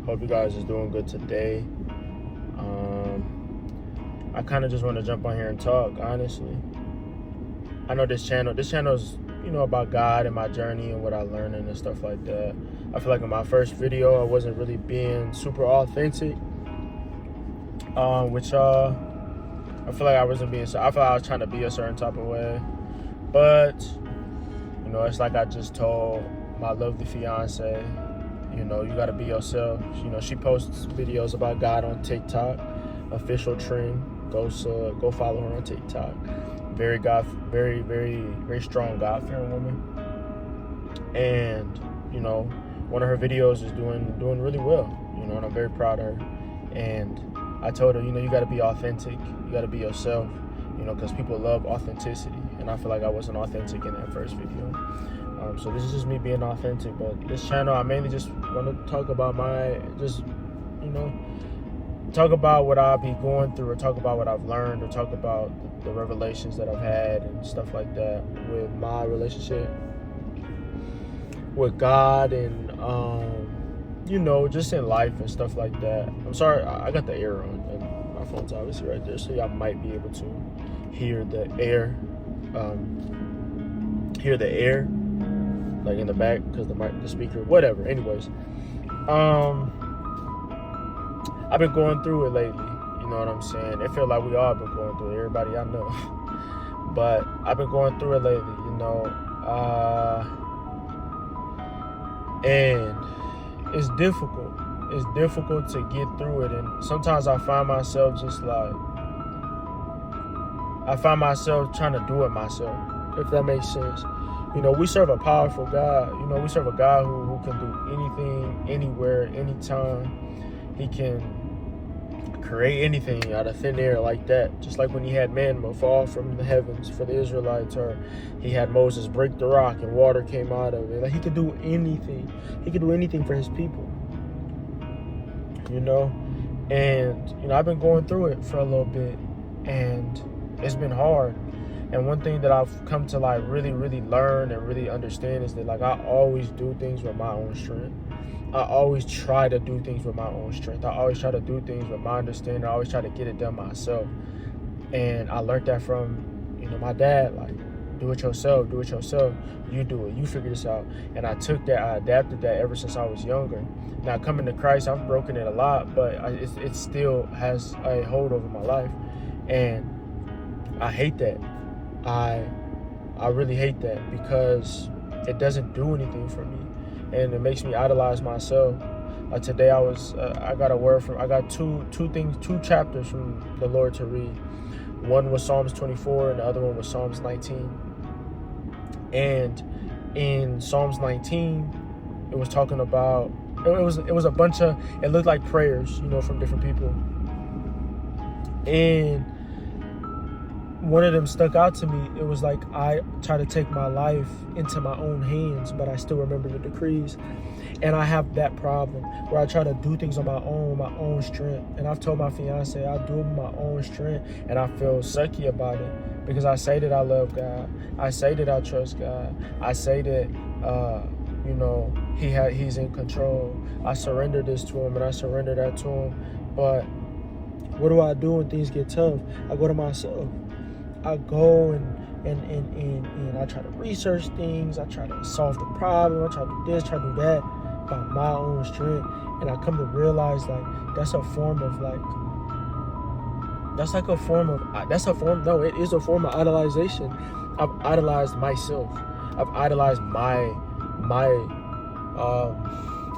Hope you guys is doing good today. I kind of just want to jump on here and talk, honestly. I know this channel's, about God and my journey and what I learned and stuff like that. I feel like in my first video, I wasn't really being super authentic, which I feel like I wasn't being, I feel like I was trying to be a certain type of way. But, it's like I just told my lovely fiance, you got to be yourself. She posts videos about God on TikTok, official trend. Go follow her on TikTok. Very strong God-fearing woman. And, one of her videos is doing really well, and I'm very proud of her. And I told her, you got to be authentic. You got to be yourself, because people love authenticity. And I feel like I wasn't authentic in that first video. So this is just me being authentic. But this channel, I mainly just want to talk about talk about what I'll be going through, or talk about what I've learned, or talk about the revelations that I've had and stuff like that with my relationship with God and, just in life and stuff like that. I'm sorry, I got the air on, and my phone's obviously right there, so y'all might be able to hear the air, like in the back, because the speaker, whatever. Anyways, I've been going through it lately. You know what I'm saying? It feels like we all been going through it. Everybody I know. But I've been going through it lately, and it's difficult. It's difficult to get through it. And sometimes I find myself trying to do it myself, if that makes sense. We serve a powerful God. We serve a God who can do anything, anywhere, anytime. He can create anything out of thin air like that. Just like when he had manna fall from the heavens for the Israelites, or he had Moses break the rock and water came out of it. Like, he could do anything. He could do anything for his people. And, I've been going through it for a little bit, and it's been hard. And one thing that I've come to really, really learn and really understand is that, I always do things with my own strength. I always try to do things with my own strength. I always try to do things with my understanding. I always try to get it done myself. And I learned that from, my dad, do it yourself. You do it. You figure this out. And I took that, I adapted that ever since I was younger. Now, coming to Christ, I've broken it a lot, but it still has a hold over my life. And I hate that. I really hate that, because it doesn't do anything for me. And it makes me idolize myself. Today I got two chapters from the Lord to read. One was Psalms 24 and the other one was Psalms 19. And in Psalms 19, it was talking about, it was a bunch of, it looked like prayers, from different people. And one of them stuck out to me. It was like, I try to take my life into my own hands, but I still remember the decrees. And I have that problem where I try to do things on my own strength. And I've told my fiance, I do it with my own strength, and I feel sucky about it, because I say that I love God. I say that I trust God. I say that, He's in control. I surrender this to Him, and I surrender that to Him. But what do I do when things get tough? I go to myself. I go and I try to research things. I try to solve the problem. I try to do this, try to do that by my own strength. And I come to realize, it is a form of idolization. I've idolized myself. I've idolized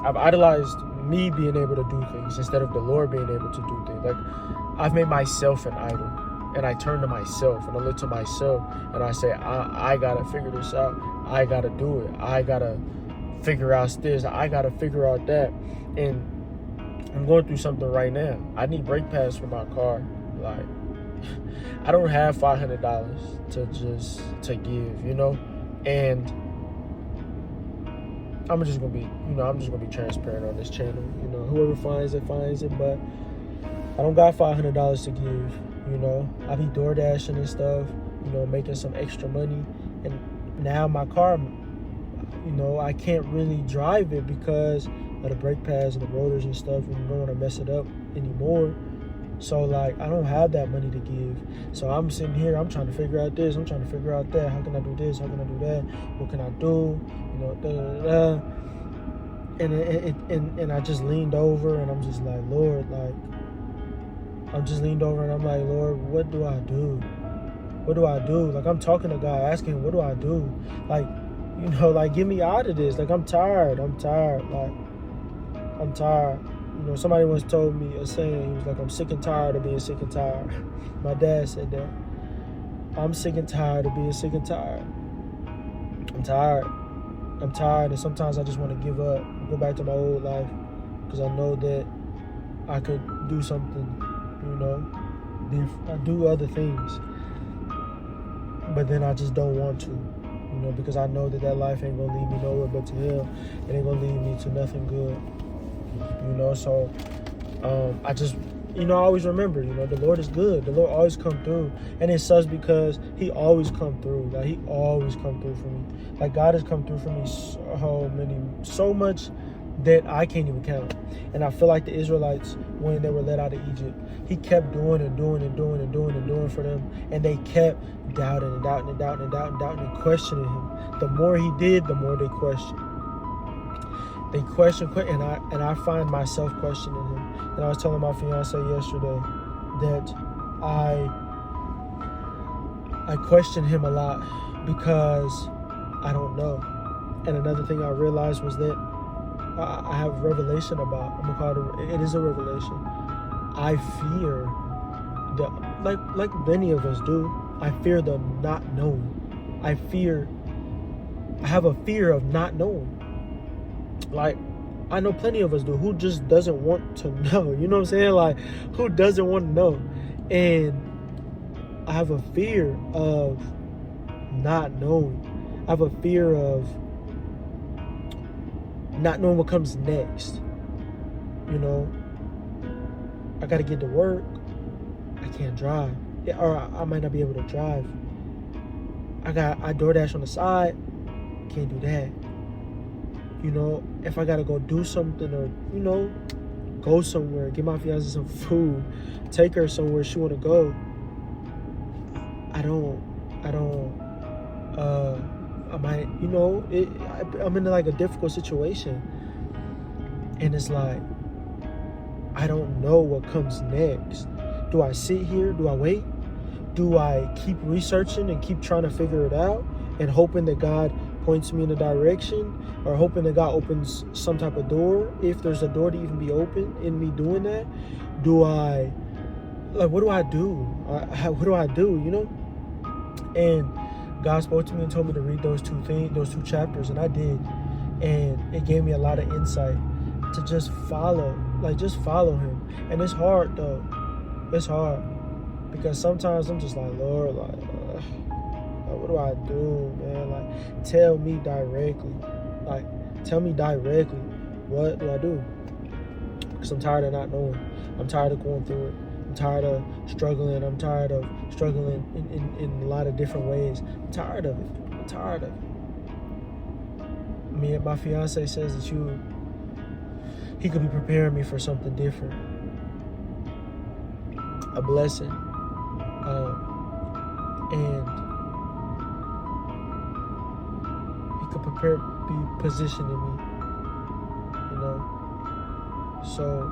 I've idolized me being able to do things instead of the Lord being able to do things. I've made myself an idol. And I turn to myself, and I look to myself, and I say, I gotta figure this out. I gotta do it. I gotta figure out this. I gotta figure out that. And I'm going through something right now. I need brake pads for my car. I don't have $500 to give, And I'm just gonna be transparent on this channel. Whoever finds it, but I don't got $500 to give. I be door dashing and stuff, making some extra money. And now my car, I can't really drive it because of the brake pads and the rotors and stuff, and you don't want to mess it up anymore. So, like, I don't have that money to give. So I'm sitting here, I'm trying to figure out this, I'm trying to figure out that. How can I do this? How can I do that? What can I do? Da, da, da, da. And I just leaned over and I'm just like, Lord, like, I'm just leaned over and I'm like, Lord, what do I do? What do I do? Like, I'm talking to God, asking him, what do I do? Like, like, get me out of this. Like, I'm tired. Like, I'm tired. Somebody once told me a saying. He was like, I'm sick and tired of being sick and tired. My dad said that. I'm sick and tired of being sick and tired. I'm tired, and sometimes I just want to give up, go back to my old life, because I know that I could do something, I do other things, but then I just don't want to, because I know that life ain't gonna lead me nowhere but to hell. It ain't gonna lead me to nothing good, so I just, I always remember, the Lord is good. The Lord always come through. And it sucks because he always come through. Like, he always come through for me. Like, God has come through for me so much that I can't even count. And I feel like the Israelites, when they were let out of Egypt, he kept doing for them. And they kept doubting and questioning him. The more he did, the more they questioned. They question, and I find myself questioning him. And I was telling my fiance yesterday that I question him a lot because I don't know. And another thing I realized was that I have revelation about. I'm gonna call it is a revelation. I fear like many of us do. I fear the not knowing. I have a fear of not knowing. Like, I know plenty of us do, who just doesn't want to know. You know what I'm saying? Like, who doesn't want to know? And I have a fear of not knowing. I have a fear of not knowing what comes next. I got to get to work. I can't drive. Or I might not be able to drive. I DoorDash on the side. Can't do that. If I gotta go do something or, go somewhere, get my fiance some food, take her somewhere she wanna go, I'm in like a difficult situation. And it's like, I don't know what comes next. Do I sit here? Do I wait? Do I keep researching and keep trying to figure it out and hoping that God points me in a direction, or hoping that God opens some type of door, if there's a door to even be open in me doing that? What do I do? What do I do, And God spoke to me and told me to read those two chapters, and I did. And it gave me a lot of insight to just follow him. And it's hard though. It's hard because sometimes I'm just like, Lord, what do I do, man? Like, tell me directly. What do I do? Because I'm tired of not knowing. I'm tired of going through it. I'm tired of struggling. I'm tired of struggling in a lot of different ways. I'm tired of it. My fiance says that he could be preparing me for something different. A blessing. And be positioning me, so,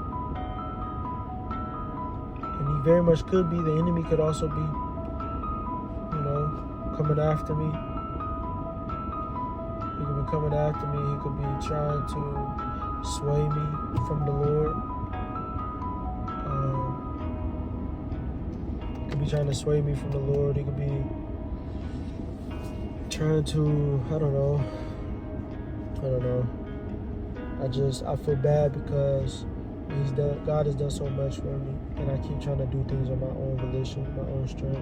and he very much could be. The enemy could also be, coming after me. He could be coming after me. He could be trying to sway me from the Lord. He could be trying to sway me from the Lord. He could be trying to, I don't know. I feel bad because God has done so much for me, and I keep trying to do things on my own volition, my own strength,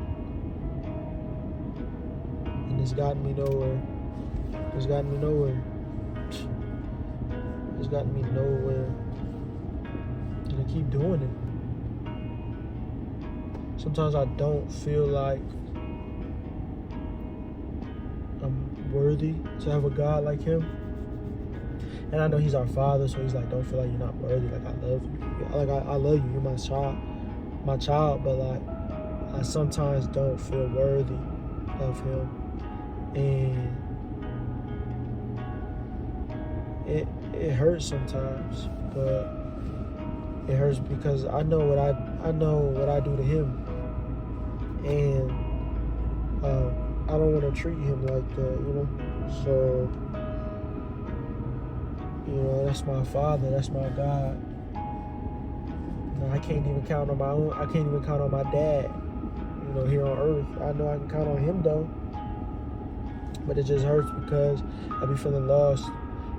and it's gotten me nowhere. And I keep doing it. Sometimes I don't feel like I'm worthy to have a God like him. And I know he's our father, so he's like, don't feel like you're not worthy. Like, I love you. Like, I love you. You're my child. But like, I sometimes don't feel worthy of him, and it hurts sometimes. But it hurts because I know what I do to him, and I don't want to treat him like that. So, that's my father, that's my God. I can't even count on my own. I can't even count on my dad, here on earth. I know I can count on him though, but it just hurts because I be feeling lost,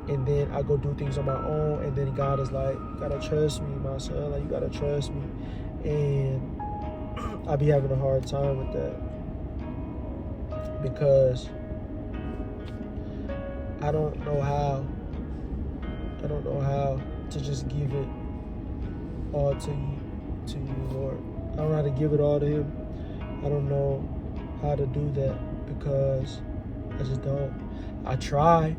and then I go do things on my own, and then God is like, you gotta trust me, my son. Like, you gotta trust me, and I be having a hard time with that because I don't know how to just give it all to you, Lord. I don't know how to give it all to him. I don't know how to do that because I just don't. I try,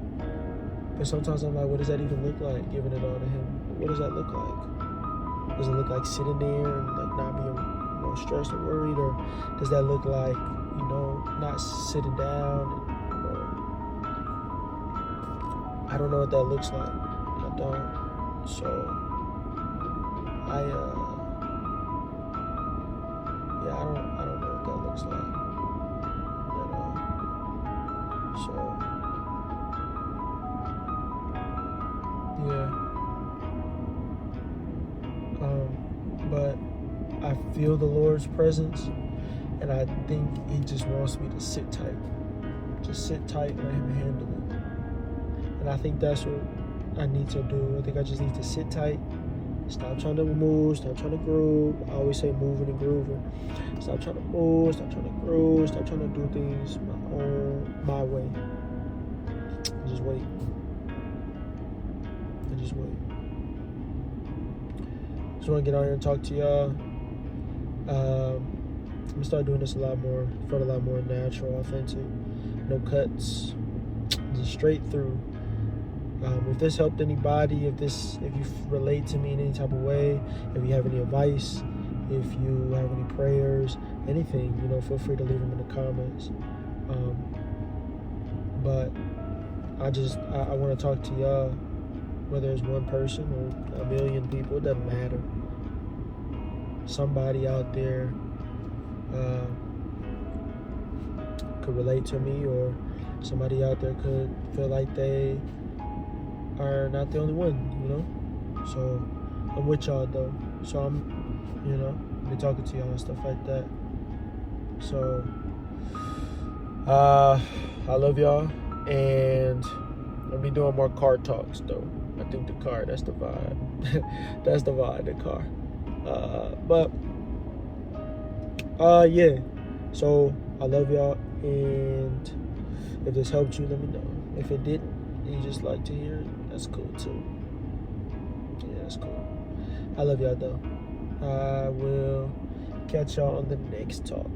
but sometimes I'm like, what does that even look like, giving it all to him? What does that look like? Does it look like sitting there and like not being stressed or worried? Or does that look like, not sitting down and, I don't know what that looks like. I don't. So I don't know what that looks like. So yeah. But I feel the Lord's presence, and I think he just wants me to sit tight. Just sit tight and let him handle it. And I think that's what I need to do. I think I just need to sit tight. Stop trying to move, stop trying to groove. I always say moving and grooving. Stop trying to move, stop trying to groove, stop trying to do things my way. Just wait. Just wait. Just want to get out here and talk to y'all. I'm gonna start doing this a lot more. Felt a lot more natural, authentic. No cuts. Just straight through. If this helped anybody, if you relate to me in any type of way, if you have any advice, if you have any prayers, anything, feel free to leave them in the comments. But I want to talk to y'all, whether it's one person or a million people, it doesn't matter. Somebody out there could relate to me, or somebody out there could feel like they are not the only one, So I'm with y'all though. So I'm be talking to y'all and stuff like that. So I love y'all, and I'll be doing more car talks though. I think the car, that's the vibe. That's the vibe, the car. Yeah. So I love y'all, and if this helped you, let me know. If it didn't, and you just like to hear it, that's cool too. Yeah, that's cool. I love y'all though. I will catch y'all on the next talk.